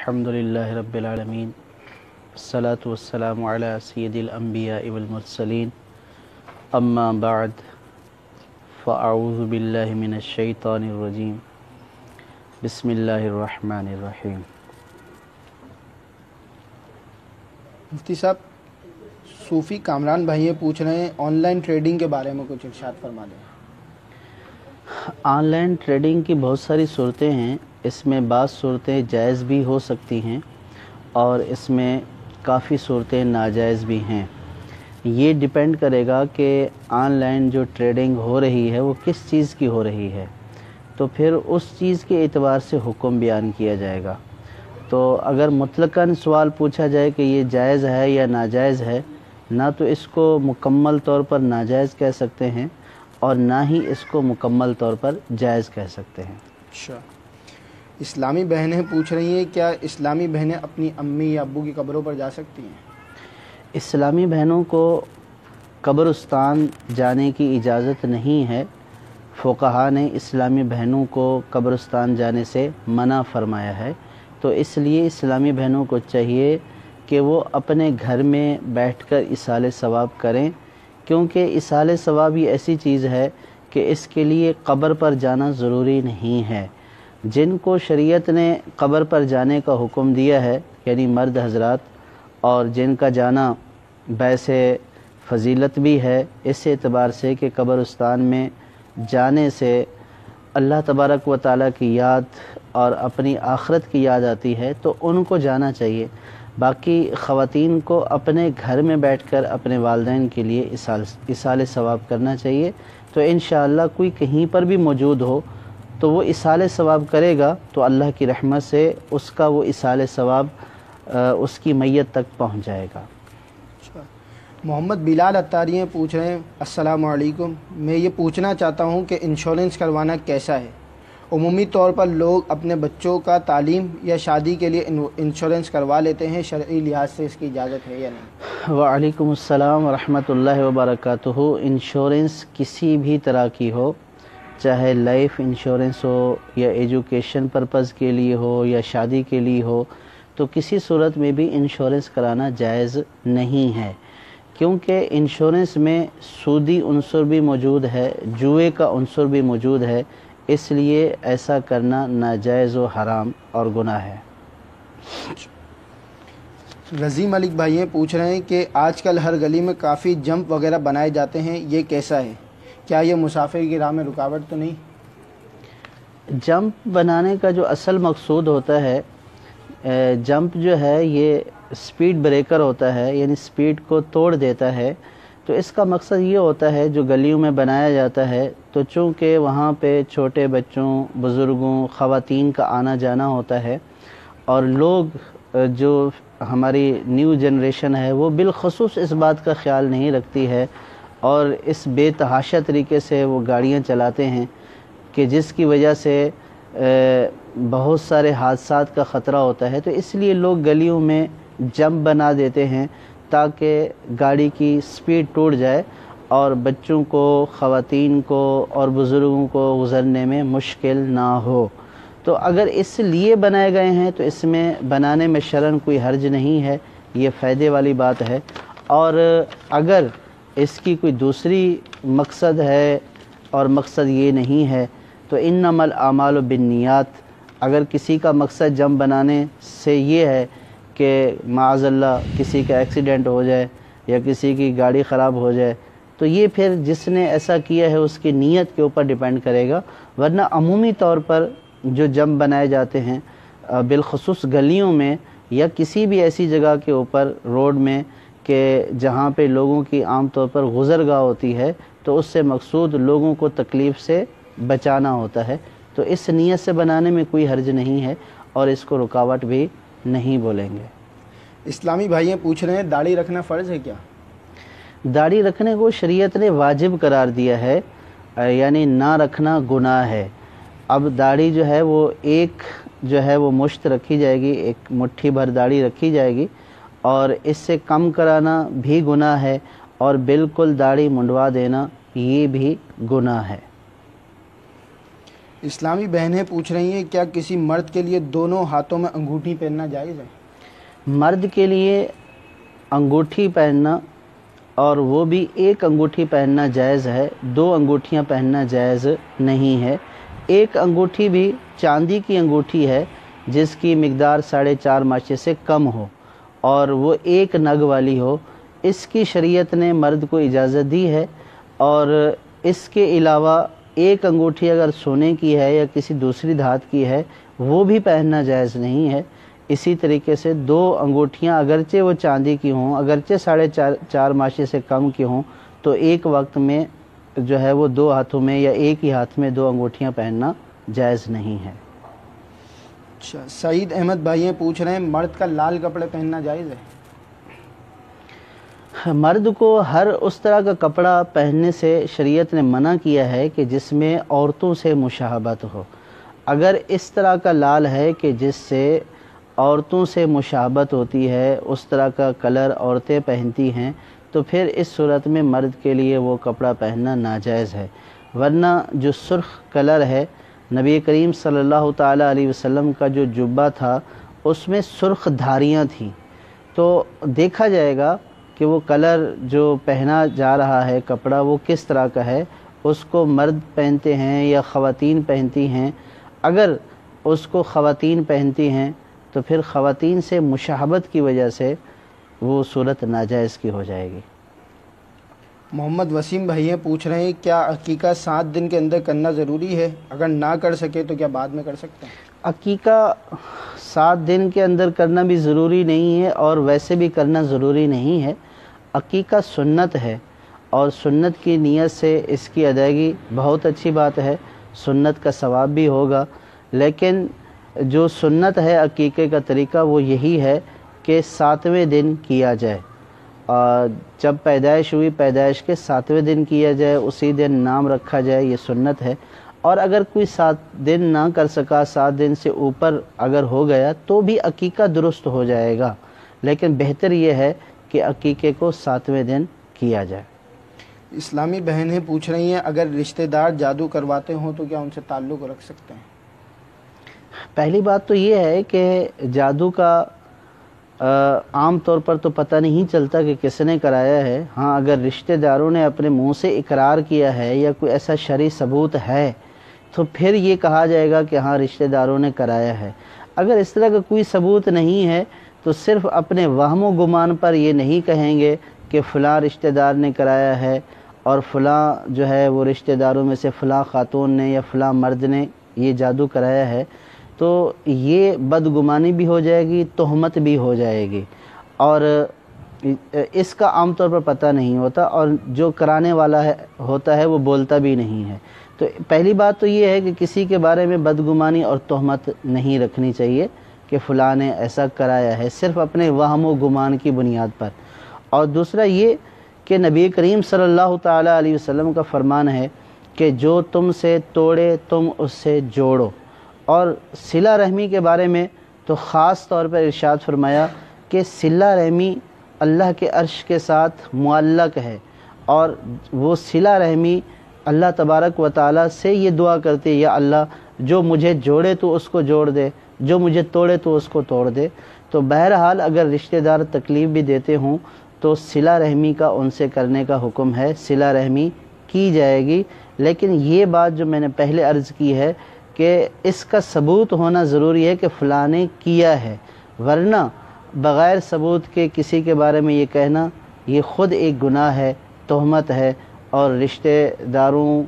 الحمدللہ رب العالمین والصلاة والسلام علی سید الانبیاء والمرسلین اما بعد فاعوذ باللہ من الشیطان الرجیم بسم اللہ الرحمن الرحیم۔ مفتی صاحب، صوفی کامران بھائی یہ پوچھ رہے ہیں آن لائن ٹریڈنگ کے بارے میں کچھ ارشاد فرما دیں۔ آن لائن ٹریڈنگ کی بہت ساری صورتیں ہیں، اس میں بعض صورتیں جائز بھی ہو سکتی ہیں اور اس میں کافی صورتیں ناجائز بھی ہیں۔ یہ ڈیپینڈ کرے گا کہ آن لائن جو ٹریڈنگ ہو رہی ہے وہ کس چیز کی ہو رہی ہے، تو پھر اس چیز کے اعتبار سے حکم بیان کیا جائے گا۔ تو اگر مطلقاً سوال پوچھا جائے کہ یہ جائز ہے یا ناجائز ہے، نہ تو اس کو مکمل طور پر ناجائز کہہ سکتے ہیں اور نہ ہی اس کو مکمل طور پر جائز کہہ سکتے ہیں۔ اچھا، اسلامی بہنیں پوچھ رہی ہیں کیا اسلامی بہنیں اپنی امی یا ابو کی قبروں پر جا سکتی ہیں؟ اسلامی بہنوں کو قبرستان جانے کی اجازت نہیں ہے۔ فقہا نے اسلامی بہنوں کو قبرستان جانے سے منع فرمایا ہے، تو اس لیے اسلامی بہنوں کو چاہیے کہ وہ اپنے گھر میں بیٹھ کر ایصال ثواب کریں، کیونکہ ایصال ثواب یہ ایسی چیز ہے کہ اس کے لیے قبر پر جانا ضروری نہیں ہے۔ جن کو شریعت نے قبر پر جانے کا حکم دیا ہے، یعنی مرد حضرات، اور جن کا جانا باعث فضیلت بھی ہے اس اعتبار سے کہ قبرستان میں جانے سے اللہ تبارک و تعالیٰ کی یاد اور اپنی آخرت کی یاد آتی ہے، تو ان کو جانا چاہیے۔ باقی خواتین کو اپنے گھر میں بیٹھ کر اپنے والدین کے لیے ایصال ثواب کرنا چاہیے۔ تو انشاءاللہ کوئی کہیں پر بھی موجود ہو تو وہ ایصال ثواب کرے گا تو اللہ کی رحمت سے اس کا وہ ایصال ثواب اس کی میت تک پہنچ جائے گا۔ محمد بلال اتاریہ پوچھ رہے ہیں السلام علیکم، میں یہ پوچھنا چاہتا ہوں کہ انشورنس کروانا کیسا ہے؟ عمومی طور پر لوگ اپنے بچوں کا تعلیم یا شادی کے لیے انشورنس کروا لیتے ہیں، شرعی لحاظ سے اس کی اجازت ہے یا نہیں؟ وعلیکم السلام ورحمۃ اللہ وبرکاتہ۔ انشورنس کسی بھی طرح کی ہو، چاہے لائف انشورنس ہو یا ایجوکیشن پرپز کے لیے ہو یا شادی کے لیے ہو، تو کسی صورت میں بھی انشورنس کرانا جائز نہیں ہے، کیونکہ انشورنس میں سودی عنصر بھی موجود ہے، جوئے کا عنصر بھی موجود ہے، اس لیے ایسا کرنا ناجائز و حرام اور گناہ ہے۔ رضی ملک بھائی یہ پوچھ رہے ہیں کہ آج کل ہر گلی میں کافی جمپ وغیرہ بنائے جاتے ہیں، یہ کیسا ہے؟ کیا یہ مسافر کی راہ میں رکاوٹ تو نہیں؟ جمپ بنانے کا جو اصل مقصود ہوتا ہے، جمپ جو ہے یہ سپیڈ بریکر ہوتا ہے، یعنی سپیڈ کو توڑ دیتا ہے۔ تو اس کا مقصد یہ ہوتا ہے جو گلیوں میں بنایا جاتا ہے، تو چونکہ وہاں پہ چھوٹے بچوں، بزرگوں، خواتین کا آنا جانا ہوتا ہے، اور لوگ جو ہماری نیو جنریشن ہے وہ بالخصوص اس بات کا خیال نہیں رکھتی ہے اور اس بے تحاشا طریقے سے وہ گاڑیاں چلاتے ہیں کہ جس کی وجہ سے بہت سارے حادثات کا خطرہ ہوتا ہے۔ تو اس لیے لوگ گلیوں میں جمپ بنا دیتے ہیں تاکہ گاڑی کی سپیڈ ٹوٹ جائے اور بچوں کو، خواتین کو اور بزرگوں کو گزرنے میں مشکل نہ ہو۔ تو اگر اس لیے بنائے گئے ہیں تو اس میں بنانے میں شرعاً کوئی حرج نہیں ہے، یہ فائدے والی بات ہے۔ اور اگر اس کی کوئی دوسری مقصد ہے اور مقصد یہ نہیں ہے تو انما الاعمال بالنیات، اگر کسی کا مقصد جمپ بنانے سے یہ ہے کہ معاذ اللہ کسی کا ایکسیڈنٹ ہو جائے یا کسی کی گاڑی خراب ہو جائے، تو یہ پھر جس نے ایسا کیا ہے اس کی نیت کے اوپر ڈیپینڈ کرے گا۔ ورنہ عمومی طور پر جو جمپ بنائے جاتے ہیں بالخصوص گلیوں میں یا کسی بھی ایسی جگہ کے اوپر روڈ میں کہ جہاں پہ لوگوں کی عام طور پر گزرگاہ ہوتی ہے، تو اس سے مقصود لوگوں کو تکلیف سے بچانا ہوتا ہے، تو اس نیت سے بنانے میں کوئی حرج نہیں ہے اور اس کو رکاوٹ بھی نہیں بولیں گے۔ اسلامی بھائیاں پوچھ رہے ہیں داڑھی رکھنا فرض ہے کیا؟ داڑھی رکھنے کو شریعت نے واجب قرار دیا ہے، یعنی نہ رکھنا گناہ ہے۔ اب داڑھی جو ہے وہ ایک جو ہے وہ مشت رکھی جائے گی، ایک مٹھی بھر داڑھی رکھی جائے گی، اور اس سے کم کرانا بھی گناہ ہے اور بالکل داڑھی منڈوا دینا یہ بھی گناہ ہے۔ اسلامی بہنیں پوچھ رہی ہیں کیا کسی مرد کے لیے دونوں ہاتھوں میں انگوٹھی پہننا جائز ہے؟ مرد کے لیے انگوٹھی پہننا اور وہ بھی ایک انگوٹھی پہننا جائز ہے، دو انگوٹھیاں پہننا جائز نہیں ہے۔ ایک انگوٹھی بھی چاندی کی انگوٹھی ہے جس کی مقدار 4.5 ماشے سے کم ہو اور وہ ایک نگ والی ہو، اس کی شریعت نے مرد کو اجازت دی ہے۔ اور اس کے علاوہ ایک انگوٹھی اگر سونے کی ہے یا کسی دوسری دھات کی ہے وہ بھی پہننا جائز نہیں ہے۔ اسی طریقے سے دو انگوٹھیاں اگرچہ وہ چاندی کی ہوں، اگرچہ 4.5 ماشے سے کم کی ہوں، تو ایک وقت میں جو ہے وہ دو ہاتھوں میں یا ایک ہی ہاتھ میں دو انگوٹھیاں پہننا جائز نہیں ہے۔ اچھا، سعید احمد بھائی پوچھ رہے ہیں مرد کا لال کپڑے پہننا جائز ہے؟ مرد کو ہر اس طرح کا کپڑا پہننے سے شریعت نے منع کیا ہے کہ جس میں عورتوں سے مشابہت ہو۔ اگر اس طرح کا لال ہے کہ جس سے عورتوں سے مشابہت ہوتی ہے، اس طرح کا کلر عورتیں پہنتی ہیں، تو پھر اس صورت میں مرد کے لیے وہ کپڑا پہننا ناجائز ہے۔ ورنہ جو سرخ کلر ہے، نبی کریم صلی اللہ تعالیٰ علیہ وسلم کا جو جبہ تھا اس میں سرخ دھاریاں تھیں، تو دیکھا جائے گا کہ وہ کلر جو پہنا جا رہا ہے کپڑا وہ کس طرح کا ہے، اس کو مرد پہنتے ہیں یا خواتین پہنتی ہیں۔ اگر اس کو خواتین پہنتی ہیں تو پھر خواتین سے مشابہت کی وجہ سے وہ صورت ناجائز کی ہو جائے گی۔ محمد وسیم بھائی پوچھ رہے ہیں کیا عقیقہ 7 دن کے اندر کرنا ضروری ہے؟ اگر نہ کر سکے تو کیا بعد میں کر سکتے ہیں؟ عقیقہ 7 دن کے اندر کرنا بھی ضروری نہیں ہے اور ویسے بھی کرنا ضروری نہیں ہے۔ عقیقہ سنت ہے اور سنت کی نیت سے اس کی ادائیگی بہت اچھی بات ہے، سنت کا ثواب بھی ہوگا۔ لیکن جو سنت ہے عقیقے کا طریقہ وہ یہی ہے کہ 7ویں دن کیا جائے، اور جب پیدائش ہوئی پیدائش کے 7ویں دن کیا جائے، اسی دن نام رکھا جائے، یہ سنت ہے۔ اور اگر کوئی 7 دن نہ کر سکا، 7 دن سے اوپر اگر ہو گیا تو بھی عقیقہ درست ہو جائے گا، لیکن بہتر یہ ہے کہ عقیقے کو 7ویں دن کیا جائے۔ اسلامی بہنیں پوچھ رہی ہیں اگر رشتہ دار جادو کرواتے ہوں تو کیا ان سے تعلق رکھ سکتے ہیں؟ پہلی بات تو یہ ہے کہ جادو کا عام طور پر تو پتہ نہیں چلتا کہ کس نے کرایا ہے۔ ہاں، اگر رشتہ داروں نے اپنے منہ سے اقرار کیا ہے یا کوئی ایسا شرعی ثبوت ہے تو پھر یہ کہا جائے گا کہ ہاں رشتہ داروں نے کرایا ہے۔ اگر اس طرح کا کوئی ثبوت نہیں ہے تو صرف اپنے وہم و گمان پر یہ نہیں کہیں گے کہ فلاں رشتہ دار نے کرایا ہے اور فلاں جو ہے وہ رشتہ داروں میں سے فلاں خاتون نے یا فلاں مرد نے یہ جادو کرایا ہے، تو یہ بدگمانی بھی ہو جائے گی، تہمت بھی ہو جائے گی، اور اس کا عام طور پر پتہ نہیں ہوتا، اور جو کرانے والا ہوتا ہے وہ بولتا بھی نہیں ہے۔ تو پہلی بات تو یہ ہے کہ کسی کے بارے میں بدگمانی اور تہمت نہیں رکھنی چاہیے کہ فلاں نے ایسا کرایا ہے، صرف اپنے وہم و گمان کی بنیاد پر۔ اور دوسرا یہ کہ نبی کریم صلی اللہ تعالیٰ علیہ وسلم کا فرمان ہے کہ جو تم سے توڑے تم اس سے جوڑو۔ اور صلہ رحمی کے بارے میں تو خاص طور پر ارشاد فرمایا کہ صلہ رحمی اللہ کے عرش کے ساتھ معلق ہے، اور وہ صلہ رحمی اللہ تبارک و تعالیٰ سے یہ دعا کرتے ہیں، یا اللہ جو مجھے جوڑے تو اس کو جوڑ دے، جو مجھے توڑے تو اس کو توڑ دے۔ تو بہرحال اگر رشتہ دار تکلیف بھی دیتے ہوں تو صلہ رحمی کا ان سے کرنے کا حکم ہے، صلہ رحمی کی جائے گی۔ لیکن یہ بات جو میں نے پہلے عرض کی ہے کہ اس کا ثبوت ہونا ضروری ہے کہ فلاں نے کیا ہے، ورنہ بغیر ثبوت کے کسی کے بارے میں یہ کہنا یہ خود ایک گناہ ہے، تہمت ہے، اور رشتہ داروں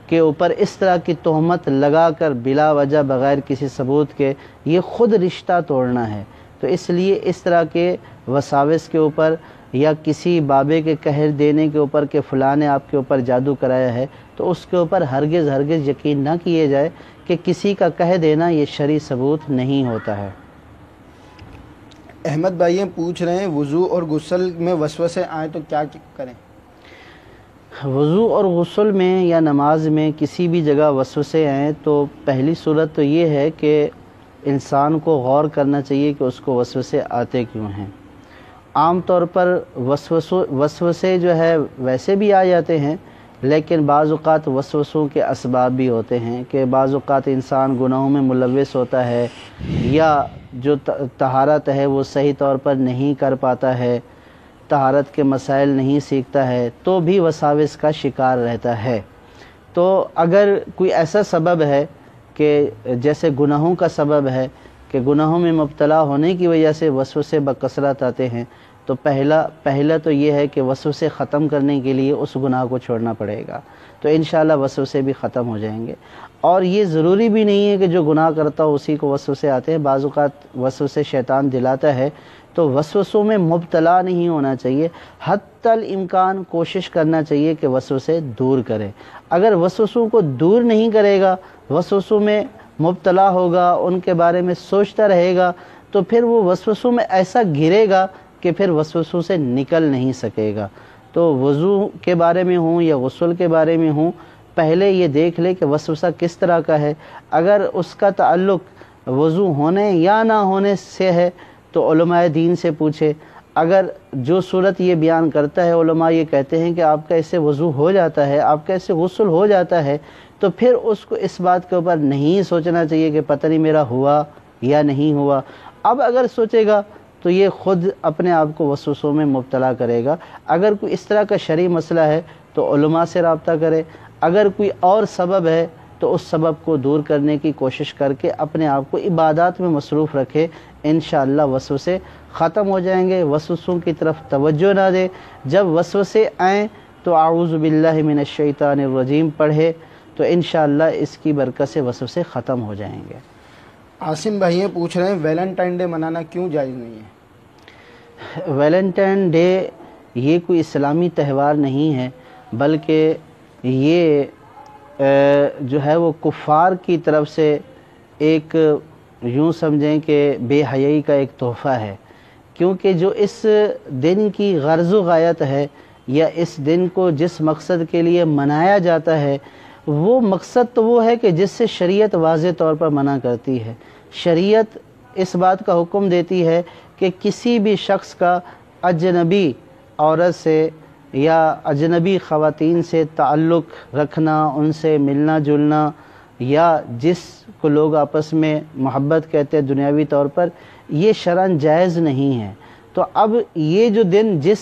کے اوپر اس طرح کی تہمت لگا کر بلا وجہ بغیر کسی ثبوت کے یہ خود رشتہ توڑنا ہے۔ تو اس لیے اس طرح کے وساوس کے اوپر یا کسی بابے کے کہہ دینے کے اوپر کہ فلاں نے آپ کے اوپر جادو کرایا ہے، تو اس کے اوپر ہرگز یقین نہ کیے جائے کہ کسی کا کہہ دینا یہ شرعی ثبوت نہیں ہوتا ہے۔ احمد بھائی پوچھ رہے ہیں وضو اور غسل میں وسوسے آئیں تو کیا کریں؟ وضو اور غسل میں یا نماز میں کسی بھی جگہ وسوسے آئیں تو پہلی صورت تو یہ ہے کہ انسان کو غور کرنا چاہیے کہ اس کو وسوسے آتے کیوں ہیں۔ عام طور پر وسوسے جو ہے ویسے بھی آ جاتے ہیں، لیکن بعض اوقات وسوسوں کے اسباب بھی ہوتے ہیں کہ بعض اوقات انسان گناہوں میں ملوث ہوتا ہے، یا جو طہارت ہے وہ صحیح طور پر نہیں کر پاتا ہے، طہارت کے مسائل نہیں سیکھتا ہے، تو بھی وساوس کا شکار رہتا ہے۔ تو اگر کوئی ایسا سبب ہے کہ جیسے گناہوں کا سبب ہے کہ گناہوں میں مبتلا ہونے کی وجہ سے وسوسے بکثرت آتے ہیں، تو پہلا تو یہ ہے کہ وسوسے ختم کرنے کے لیے اس گناہ کو چھوڑنا پڑے گا، تو انشاءاللہ وسوسے بھی ختم ہو جائیں گے۔ اور یہ ضروری بھی نہیں ہے کہ جو گناہ کرتا ہو اسی کو وسوسے آتے ہیں، بعض اوقات وسوسے شیطان دلاتا ہے، تو وسوسوں میں مبتلا نہیں ہونا چاہیے، حتی الامکان کوشش کرنا چاہیے کہ وسوسے دور کرے۔ اگر وسوسوں کو دور نہیں کرے گا، وسوسوں میں مبتلا ہوگا، ان کے بارے میں سوچتا رہے گا، تو پھر وہ وسوسوں میں ایسا گرے گا کہ پھر وسوسوں سے نکل نہیں سکے گا۔ تو وضو کے بارے میں ہوں یا غسل کے بارے میں ہوں، پہلے یہ دیکھ لے کہ وسوسہ کس طرح کا ہے۔ اگر اس کا تعلق وضو ہونے یا نہ ہونے سے ہے تو علماء دین سے پوچھے۔ اگر جو صورت یہ بیان کرتا ہے، علماء یہ کہتے ہیں کہ آپ کا اس سے وضو ہو جاتا ہے، آپ کا اس سے غسل ہو جاتا ہے، تو پھر اس کو اس بات کے اوپر نہیں سوچنا چاہیے کہ پتہ نہیں میرا ہوا یا نہیں ہوا۔ اب اگر سوچے گا تو یہ خود اپنے آپ کو وسوسوں میں مبتلا کرے گا۔ اگر کوئی اس طرح کا شرعی مسئلہ ہے تو علماء سے رابطہ کرے، اگر کوئی اور سبب ہے تو اس سبب کو دور کرنے کی کوشش کر کے اپنے آپ کو عبادات میں مصروف رکھے، انشاءاللہ وسوسے ختم ہو جائیں گے۔ وسوسوں کی طرف توجہ نہ دے، جب وسوسے آئیں تو اعوذ باللہ من الشیطان الرجیم پڑھے، تو انشاءاللہ اس کی برکت سے وسوسے ختم ہو جائیں گے۔ عاصم بھائی پوچھ رہے ہیں ویلنٹائن ڈے منانا کیوں جائز نہیں ہے؟ ویلنٹائن ڈے یہ کوئی اسلامی تہوار نہیں ہے، بلکہ یہ جو ہے وہ کفار کی طرف سے ایک یوں سمجھیں کہ بے حیائی کا ایک تحفہ ہے، کیونکہ جو اس دن کی غرض و غایت ہے یا اس دن کو جس مقصد کے لیے منایا جاتا ہے، وہ مقصد تو وہ ہے کہ جس سے شریعت واضح طور پر منع کرتی ہے۔ شریعت اس بات کا حکم دیتی ہے کہ کسی بھی شخص کا اجنبی عورت سے یا اجنبی خواتین سے تعلق رکھنا، ان سے ملنا جلنا، یا جس کو لوگ آپس میں محبت کہتے ہیں دنیاوی طور پر، یہ شرعاً جائز نہیں ہے۔ تو اب یہ جو دن جس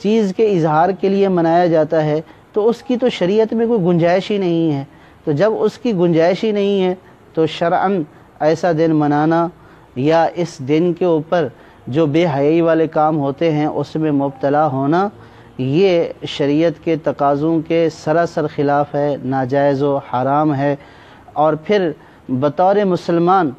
چیز کے اظہار کے لیے منایا جاتا ہے تو اس کی تو شریعت میں کوئی گنجائش ہی نہیں ہے، تو جب اس کی گنجائش ہی نہیں ہے تو شرعاً ایسا دن منانا یا اس دن کے اوپر جو بے حیائی والے کام ہوتے ہیں اس میں مبتلا ہونا، یہ شریعت کے تقاضوں کے سراسر خلاف ہے، ناجائز و حرام ہے۔ اور پھر بطور مسلمان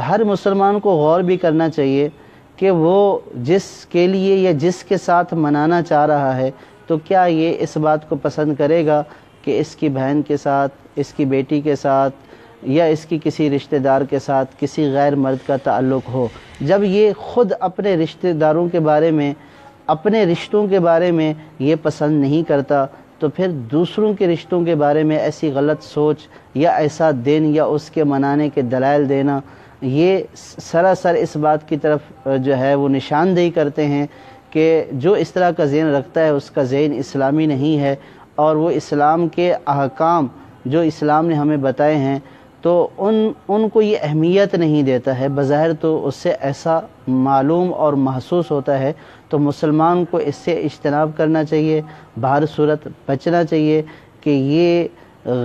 ہر مسلمان کو غور بھی کرنا چاہیے کہ وہ جس کے لیے یا جس کے ساتھ منانا چاہ رہا ہے تو کیا یہ اس بات کو پسند کرے گا کہ اس کی بہن کے ساتھ، اس کی بیٹی کے ساتھ یا اس کی کسی رشتہ دار کے ساتھ کسی غیر مرد کا تعلق ہو۔ جب یہ خود اپنے رشتہ داروں کے بارے میں، اپنے رشتوں کے بارے میں یہ پسند نہیں کرتا، تو پھر دوسروں کے رشتوں کے بارے میں ایسی غلط سوچ یا ایسا دن یا اس کے منانے کے دلائل دینا، یہ سراسر اس بات کی طرف جو ہے وہ نشاندہی کرتے ہیں کہ جو اس طرح کا ذہن رکھتا ہے اس کا ذہن اسلامی نہیں ہے، اور وہ اسلام کے احکام جو اسلام نے ہمیں بتائے ہیں تو ان کو یہ اہمیت نہیں دیتا ہے۔ بظاہر تو اس سے ایسا معلوم اور محسوس ہوتا ہے، تو مسلمان کو اس سے اجتناب کرنا چاہیے، بہر صورت بچنا چاہیے کہ یہ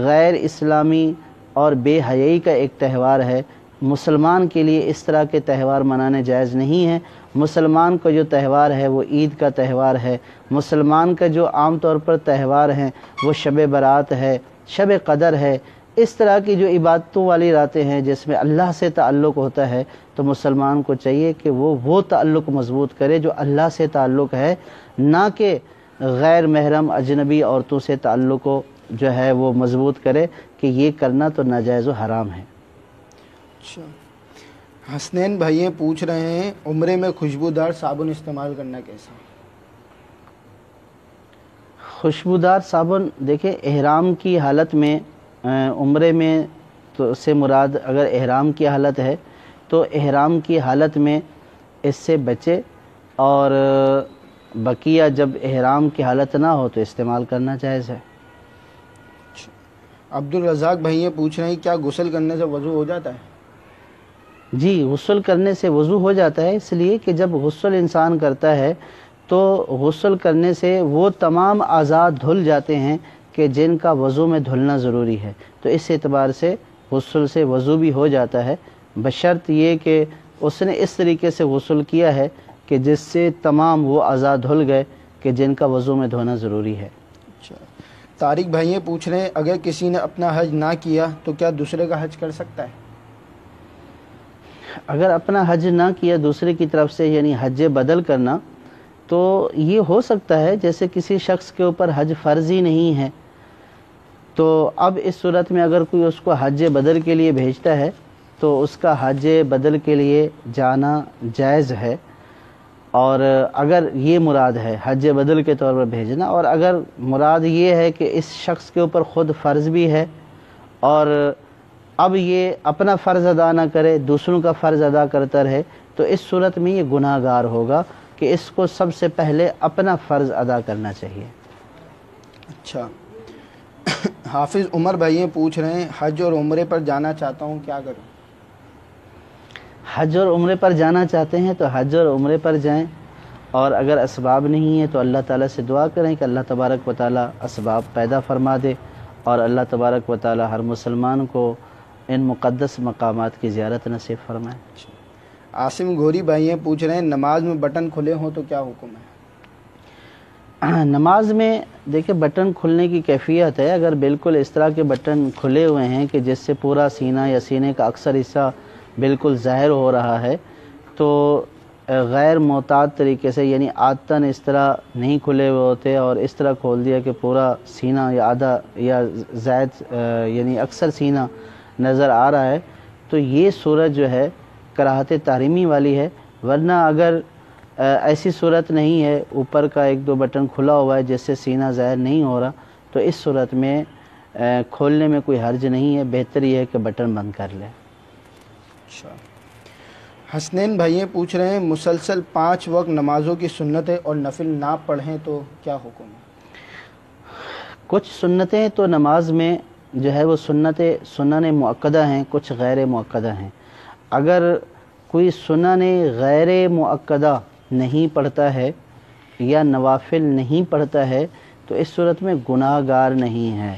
غیر اسلامی اور بے حیائی کا ایک تہوار ہے۔ مسلمان کے لیے اس طرح کے تہوار منانے جائز نہیں ہیں۔ مسلمان کا جو تہوار ہے وہ عید کا تہوار ہے۔ مسلمان کا جو عام طور پر تہوار ہیں وہ شب برات ہے، شب قدر ہے، اس طرح کی جو عبادتوں والی راتیں ہیں جس میں اللہ سے تعلق ہوتا ہے، تو مسلمان کو چاہیے کہ وہ تعلق مضبوط کرے جو اللہ سے تعلق ہے، نہ کہ غیر محرم اجنبی عورتوں سے تعلق کو جو ہے وہ مضبوط کرے، کہ یہ کرنا تو ناجائز و حرام ہے۔ اچھا، حسنین بھائی پوچھ رہے ہیں عمرے میں خوشبودار صابن استعمال کرنا کیسا؟ خوشبودار صابن دیکھیں، احرام کی حالت میں عمرے میں تو سے مراد اگر احرام کی حالت ہے تو احرام کی حالت میں اس سے بچے، اور بقیہ جب احرام کی حالت نہ ہو تو استعمال کرنا جائز ہے۔ عبدالرزاق بھائی یہ پوچھ رہے ہیں کیا غسل کرنے سے وضو ہو جاتا ہے؟ جی، غسل کرنے سے وضو ہو جاتا ہے، اس لیے کہ جب غسل انسان کرتا ہے تو غسل کرنے سے وہ تمام اعضاء دھل جاتے ہیں کہ جن کا وضو میں دھلنا ضروری ہے، تو اس اعتبار سے غسل سے وضو بھی ہو جاتا ہے، بشرط یہ کہ اس نے اس طریقے سے غسل کیا ہے کہ جس سے تمام وہ اعضاء دھل گئے کہ جن کا وضو میں دھونا ضروری ہے۔ اچھا، طارق بھائی یہ پوچھ رہے ہیں اگر کسی نے اپنا حج نہ کیا تو کیا دوسرے کا حج کر سکتا ہے؟ اگر اپنا حج نہ کیا دوسرے کی طرف سے، یعنی حج بدل کرنا، تو یہ ہو سکتا ہے جیسے کسی شخص کے اوپر حج فرض ہی نہیں ہے، تو اب اس صورت میں اگر کوئی اس کو حج بدل کے لیے بھیجتا ہے تو اس کا حج بدل کے لیے جانا جائز ہے، اور اگر یہ مراد ہے حج بدل کے طور پر بھیجنا، اور اگر مراد یہ ہے کہ اس شخص کے اوپر خود فرض بھی ہے اور اب یہ اپنا فرض ادا نہ کرے دوسروں کا فرض ادا کرتا رہے، تو اس صورت میں یہ گناہ گار ہوگا کہ اس کو سب سے پہلے اپنا فرض ادا کرنا چاہیے۔ اچھا، حافظ عمر بھائی یہ پوچھ رہے ہیں حج اور عمرے پر جانا چاہتا ہوں کیا کروں؟ حج اور عمرے پر جانا چاہتے ہیں تو حج اور عمرے پر جائیں، اور اگر اسباب نہیں ہیں تو اللہ تعالیٰ سے دعا کریں کہ اللہ تبارک و تعالیٰ اسباب پیدا فرما دے، اور اللہ تبارک و تعالیٰ ہر مسلمان کو ان مقدس مقامات کی زیارت نصیب فرمائے۔ عاصم گوری بھائی یہ پوچھ رہے ہیں نماز میں بٹن کھلے ہوں تو کیا حکم ہے؟ نماز میں دیکھیں بٹن کھلنے کی کیفیت ہے، اگر بالکل اس طرح کے بٹن کھلے ہوئے ہیں کہ جس سے پورا سینہ یا سینے کا اکثر حصہ بالکل ظاہر ہو رہا ہے، تو غیر معتاد طریقے سے، یعنی عادتاً اس طرح نہیں کھلے ہوئے ہوتے اور اس طرح کھول دیا کہ پورا سینہ یا آدھا یا زائد یعنی اکثر سینہ نظر آ رہا ہے، تو یہ صورت جو ہے کراہت تحریمی والی ہے، ورنہ اگر ایسی صورت نہیں ہے اوپر کا ایک دو بٹن کھلا ہوا ہے جس سے سینہ ظاہر نہیں ہو رہا، تو اس صورت میں کھولنے میں کوئی حرج نہیں ہے، بہتر یہ ہے کہ بٹن بند کر لیں۔ اچھا، حسنین بھائی یہ پوچھ رہے ہیں مسلسل 5 وقت نمازوں کی سنتیں اور نفل نہ پڑھیں تو کیا حکم ہے؟ کچھ سنتیں تو نماز میں جو ہے وہ سنن مؤکدہ ہیں، کچھ غیر مؤکدہ ہیں۔ اگر کوئی سنن غیر مؤکدہ نہیں پڑھتا ہے یا نوافل نہیں پڑھتا ہے تو اس صورت میں گناہ گار نہیں ہے،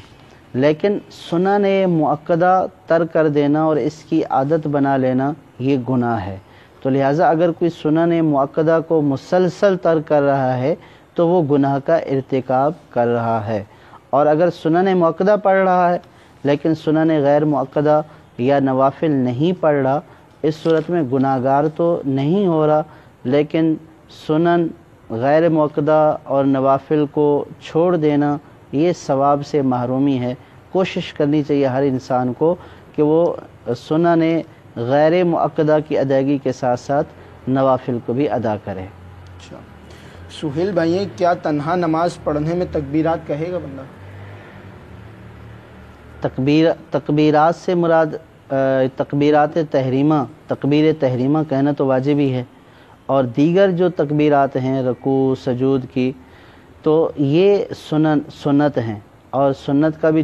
لیکن سنن مؤکدہ ترک کر دینا اور اس کی عادت بنا لینا یہ گناہ ہے، تو لہٰذا اگر کوئی سنن مؤکدہ کو مسلسل ترک کر رہا ہے تو وہ گناہ کا ارتکاب کر رہا ہے، اور اگر سنن مؤکدہ پڑھ رہا ہے لیکن سنن غیر مؤکدہ یا نوافل نہیں پڑھ رہا، اس صورت میں گناہ گار تو نہیں ہو رہا، لیکن سنن غیر مؤکدہ اور نوافل کو چھوڑ دینا یہ ثواب سے محرومی ہے۔ کوشش کرنی چاہیے ہر انسان کو کہ وہ سنن غیر مؤکدہ کی ادائیگی کے ساتھ ساتھ نوافل کو بھی ادا کرے۔ اچھا، سہیل بھائی کیا تنہا نماز پڑھنے میں تکبیرات کہے گا بندہ؟ تکبیرات سے مراد تکبیرات تحریمہ، تکبیر تحریمہ کہنا تو واجب ہی ہے، اور دیگر جو تکبیرات ہیں رکوع سجود کی تو یہ سنت ہیں، اور سنت کا بھی